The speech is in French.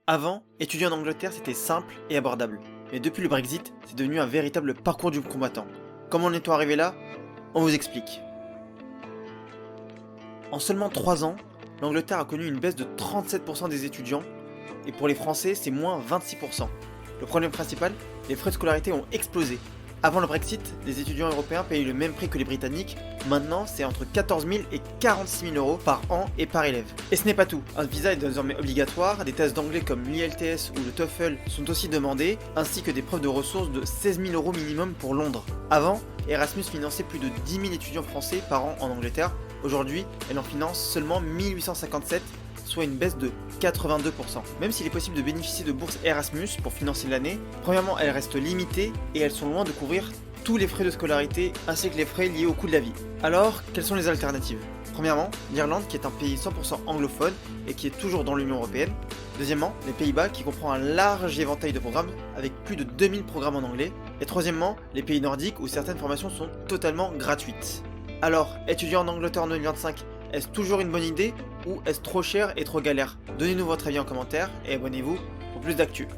Avant, étudier en Angleterre c'était simple et abordable. Mais depuis le Brexit, c'est devenu un véritable parcours du combattant. Comment en est-on arrivé là? On vous explique. En seulement 3 ans, l'Angleterre a connu une baisse de 37% des étudiants, et pour les Français, c'est moins 26%. Le problème principal, les frais de scolarité ont explosé. Avant le Brexit, les étudiants européens payaient le même prix que les Britanniques. Maintenant, c'est entre 14 000 et 46 000 euros par an et par élève. Et ce n'est pas tout. Un visa est désormais obligatoire, des tests d'anglais comme l'IELTS ou le TOEFL sont aussi demandés, ainsi que des preuves de ressources de 16 000 euros minimum pour Londres. Avant, Erasmus finançait plus de 10 000 étudiants français par an en Angleterre. Aujourd'hui, elle en finance seulement 1857, soit une baisse de 82%. Même s'il est possible de bénéficier de bourses Erasmus pour financer l'année, premièrement elles restent limitées et elles sont loin de couvrir tous les frais de scolarité ainsi que les frais liés au coût de la vie. Alors, quelles sont les alternatives? Premièrement, l'Irlande qui est un pays 100% anglophone et qui est toujours dans l'Union Européenne. Deuxièmement, les Pays-Bas qui comprend un large éventail de programmes avec plus de 2000 programmes en anglais. Et troisièmement, les pays nordiques où certaines formations sont totalement gratuites. Alors, étudier en Angleterre en 2025, est-ce toujours une bonne idée ou est-ce trop cher et trop galère? Donnez-nous votre avis en commentaire et abonnez-vous pour plus d'actu.